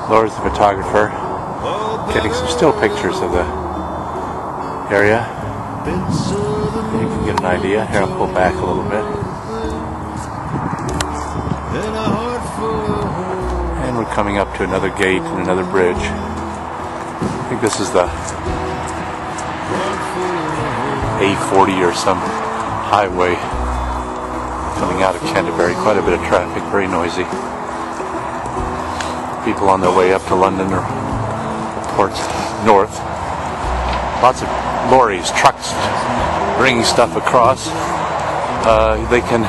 Laura's the photographer, getting some still pictures of the area. You can get an idea. Here, I'll pull back a little bit. And we're coming up to another gate and another bridge. I think this is the A40 or some highway coming out of Canterbury. Quite a bit of traffic, very noisy. People on their way up to London or ports north. Lots of lorries, trucks bringing stuff across. They can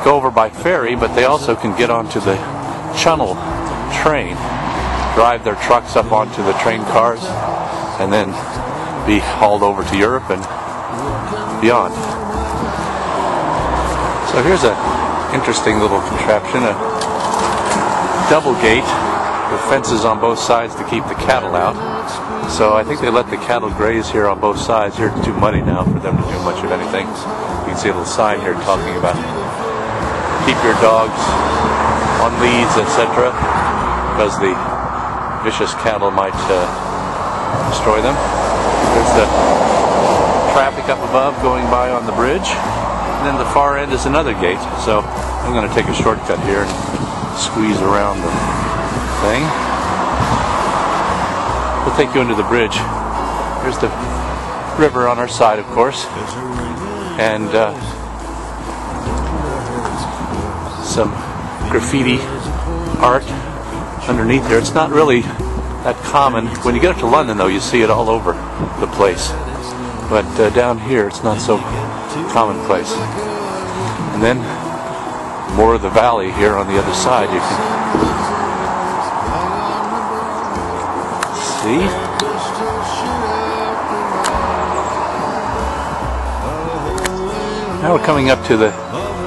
go over by ferry, but they also can get onto the Channel train, drive their trucks up onto the train cars, and then be hauled over to Europe and beyond. So here's an interesting little contraption, a double gate with fences on both sides to keep the cattle out. So I think they let the cattle graze here on both sides. Here it's too muddy now for them to do much of anything. You can see a little sign here talking about keep your dogs on leads, etc., because the vicious cattle might destroy them. There's the traffic up above going by on the bridge, and then the far end is another gate. So I'm going to take a shortcut here and squeeze around the thing. We'll take you into the bridge. Here's the river on our side, of course, and some graffiti art underneath here. It's not really that common. When you get up to London, though, you see it all over the place. But down here, it's not so commonplace. And then more of the valley here on the other side. You can see. Now we're coming up to the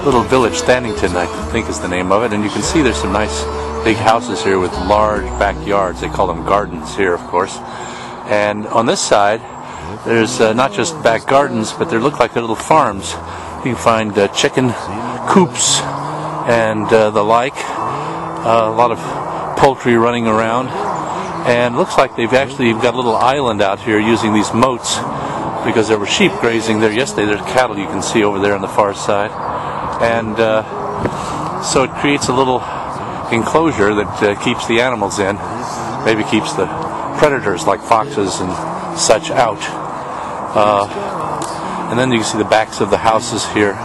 little village, Stannington, I think is the name of it, and you can see there's some nice big houses here with large backyards. They call them gardens here, of course. And on this side, there's not just back gardens, but they look like they're little farms. You can find chicken coops and the like. A lot of poultry running around. And looks like they've actually got a little island out here using these moats because there were sheep grazing there yesterday. There's cattle you can see over there on the far side. And so it creates a little enclosure that keeps the animals in, maybe keeps the predators like foxes and such out. And then you can see the backs of the houses here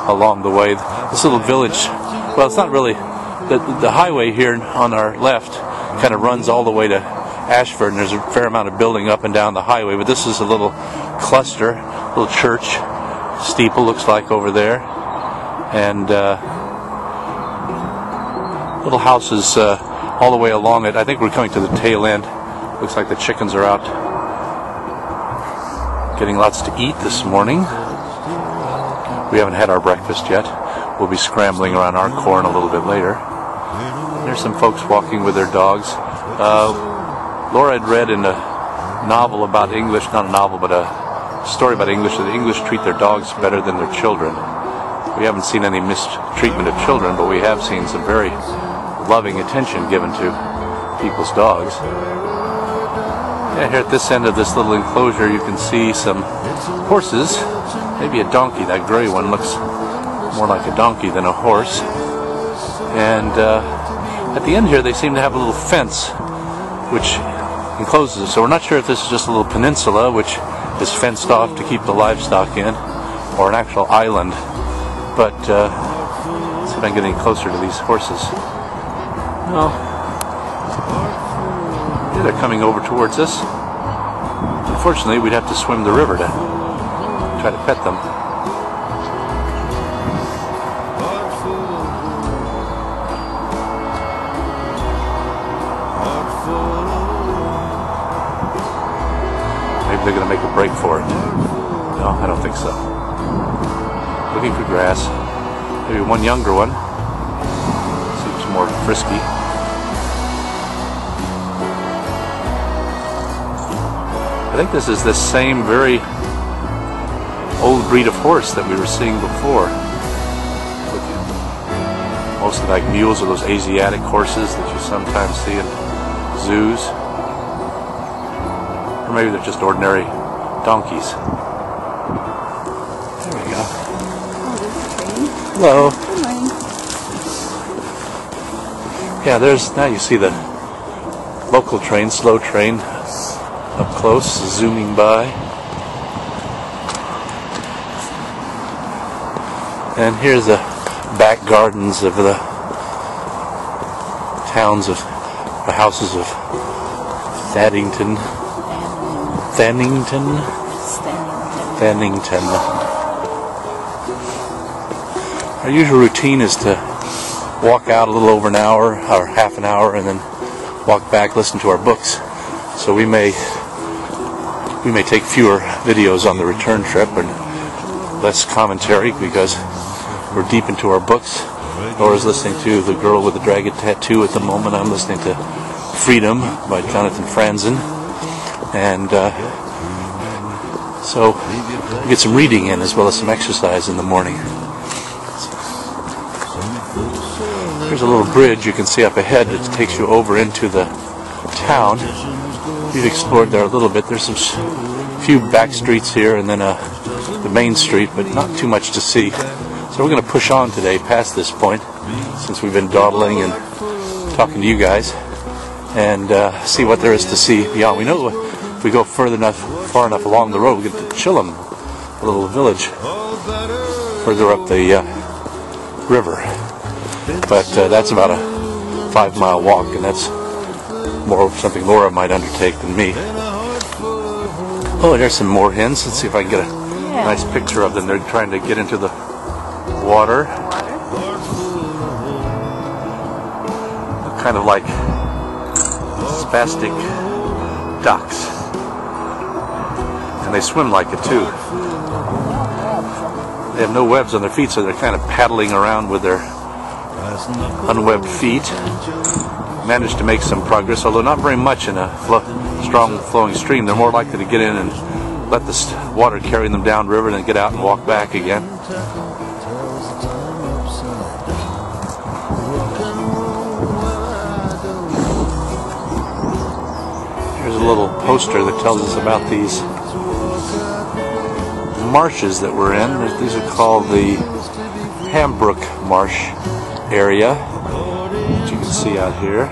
along the way. This little village, well, it's not really, the highway here on our left kind of runs all the way to Ashford, and there's a fair amount of building up and down the highway, but this is a little cluster, little church steeple looks like over there, and little houses all the way along it. I think we're coming to the tail end. Looks like the chickens are out getting lots to eat this morning. We haven't had our breakfast yet. We'll be scrambling around our corn a little bit later. There's some folks walking with their dogs. Laura had read in a novel about English, not a novel, but a story about English, that the English treat their dogs better than their children. We haven't seen any mistreatment of children, but we have seen some very loving attention given to people's dogs. Yeah, here at this end of this little enclosure you can see some horses, maybe a donkey. That gray one looks more like a donkey than a horse. And at the end here they seem to have a little fence which encloses it. So we're not sure if this is just a little peninsula which is fenced off to keep the livestock in, or an actual island. But let's see if I'm getting closer to these horses. No. Yeah, they're coming over towards us. Unfortunately, we'd have to swim the river to try to pet them. Maybe they're going to make a break for it. No, I don't think so. Looking for grass. Maybe one younger one. Seems more frisky. I think this is the same very old breed of horse that we were seeing before. Mostly like mules or those Asiatic horses that you sometimes see in zoos. Or maybe they're just ordinary donkeys. There we go. Oh, there's a train. Hello. Good morning. Yeah, now you see the local train, slow train, up close, zooming by. And here's the back gardens of the towns of the houses of Thannington. Our usual routine is to walk out a little over an hour or half an hour and then walk back, listen to our books. So we may take fewer videos on the return trip and less commentary because we're deep into our books. Laura's listening to The Girl with the Dragon Tattoo at the moment. I'm listening to Freedom by Jonathan Franzen. And so we get some reading in as well as some exercise in the morning. Here's a little bridge you can see up ahead that takes you over into the town. We've explored there a little bit. There's some few back streets here and then the main street, but not too much to see. So we're going to push on today past this point, since we've been dawdling and talking to you guys, and see what there is to see beyond. We know if we go far enough along the road, we get to Chillum, a little village further up the river. But that's about a 5-mile walk, and that's more something Laura might undertake than me. Oh, there's some more hens. Let's see if I can get a nice picture of them. They're trying to get into the water. Kind of like spastic ducks. And they swim like it too. They have no webs on their feet, so they're kind of paddling around with their unwebbed feet. Managed to make some progress, although not very much in a strong flowing stream. They're more likely to get in and let the water carry them down river and then get out and walk back again. Here's a little poster that tells us about these marshes that we're in. These are called the Hambrook Marsh area, which you can see out here.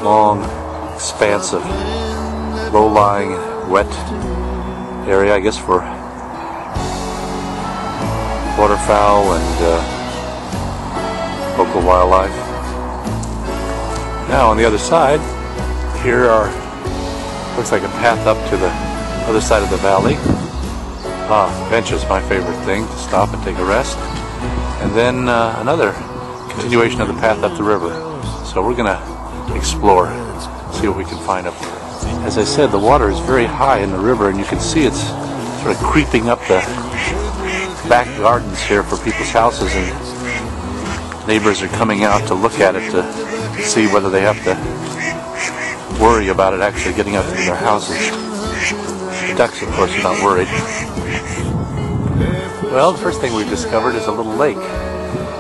Long expanse of low-lying, wet area, I guess, for waterfowl and local wildlife. Now on the other side, here looks like a path up to the other side of the valley. Bench is my favorite thing, to stop and take a rest. And then another continuation of the path up the river. So we're going to explore, see what we can find up here. As I said, the water is very high in the river, and you can see it's sort of creeping up the back gardens here for people's houses, and neighbors are coming out to look at it to see whether they have to worry about it actually getting up into their houses. The ducks, of course, are not worried. Well, the first thing we've discovered is a little lake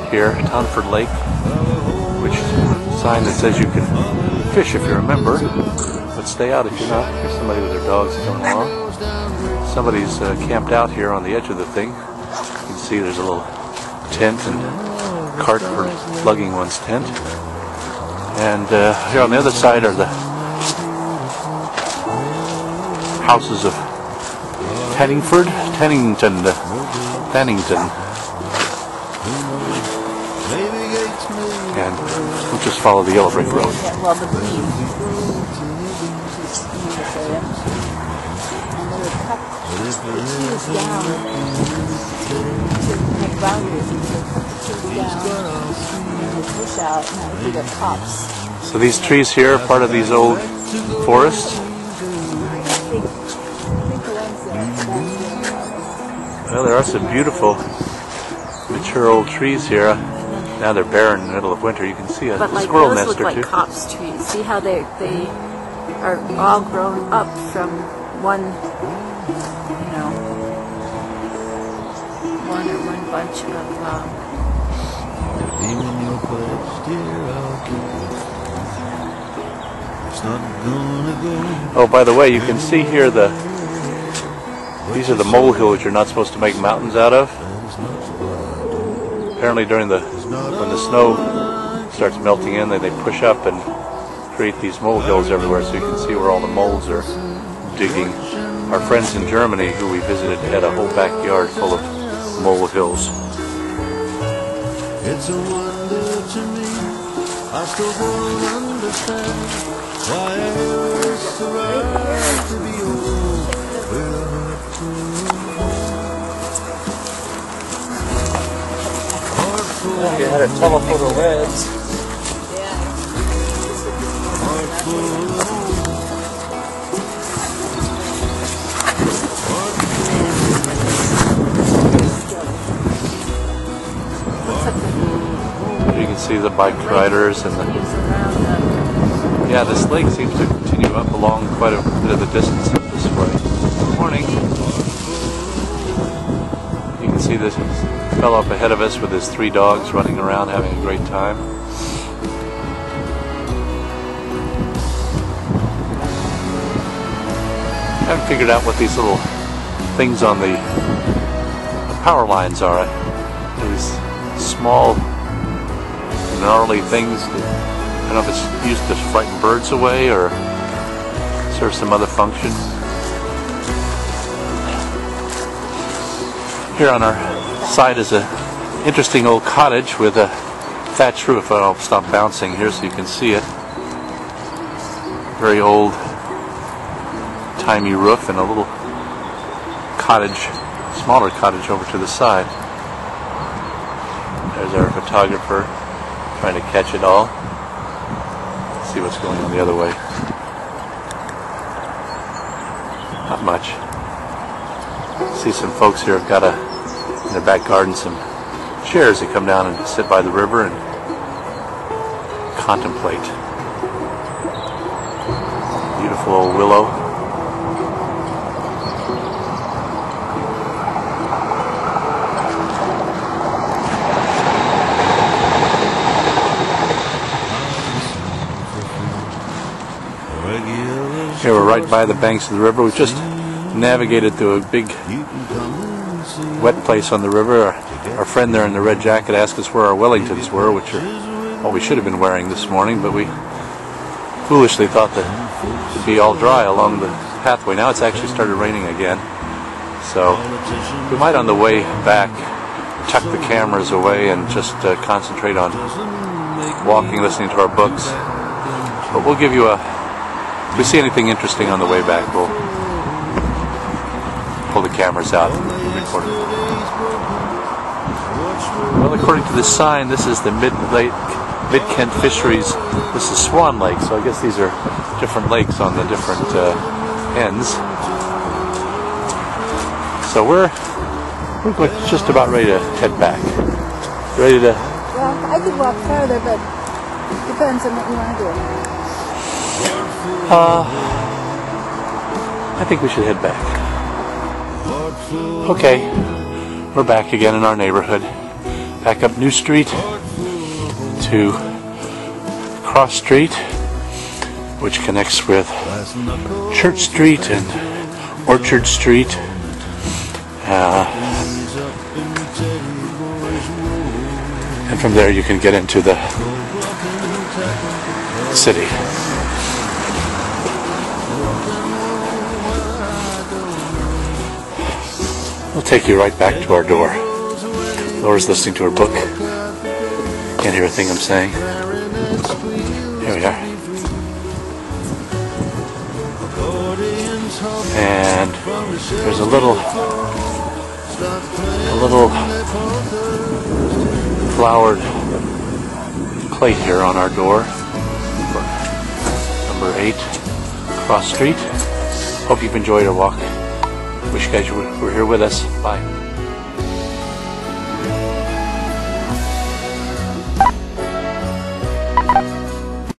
here, Tonford Lake, which is a sign that says you can fish if you're a member, but stay out if you're not. Here's somebody with their dogs coming along. Somebody's camped out here on the edge of the thing. You can see there's a little tent and cart for lugging one's tent. And here on the other side are the houses of Tannington. And we'll just follow the yellow brick road. So these trees here are part of these old forests. Well, there are some beautiful mature old trees here. Now they're bare in the middle of winter. You can see a squirrel nest or two. But like those look like copse trees. See how they are all grown up from one, one bunch of Oh, by the way, you can see here these are the molehills you're not supposed to make mountains out of. Apparently when the snow starts melting in, they push up and create these molehills everywhere, so you can see where all the moles are digging. Our friends in Germany who we visited had a whole backyard full of molehills. It's a wonder to me, I still don't understand why I was the right to be old. You had a telephoto lens. You can see the bike riders and yeah, this lake seems to continue up along quite a bit of the distance up this way. Good morning. You can see this fellow up ahead of us with his 3 dogs running around having a great time. I haven't figured out what these little things on the power lines are. These small, gnarly things. I don't know if it's used to frighten birds away or serve some other function. Here on our side is an interesting old cottage with a thatched roof. I'll stop bouncing here so you can see it. Very old, timey roof and a little cottage, smaller cottage over to the side. There's our photographer trying to catch it all. Let's see what's going on the other way. Not much. See some folks here have got in their back garden some chairs that come down and sit by the river and contemplate. Beautiful old willow. Here we're right by the banks of the river. We just navigated through a big wet place on the river. Our friend there in the red jacket asked us where our Wellingtons were, which are what we should have been wearing this morning, but we foolishly thought that it'd be all dry along the pathway. Now it's actually started raining again, so we might on the way back tuck the cameras away and just concentrate on walking, listening to our books. But we'll give you if we see anything interesting on the way back, we'll pull the cameras out and record it. Well, according to this sign, this is the Mid-Kent Fisheries. This is Swan Lake, so I guess these are different lakes on the different ends. So we're just about ready to head back. Ready to? Well, I could walk further, but depends on what you want to do. I think we should head back. Okay, we're back again in our neighborhood. Back up New Street to Cross Street, which connects with Church Street and Orchard Street. And from there you can get into the city. We'll take you right back to our door. Laura's listening to her book. Can't hear a thing I'm saying. Here we are. And there's a little flowered plate here on our door for number 8 Cross Street. Hope you've enjoyed our walk. Wish you guys were here with us. Bye.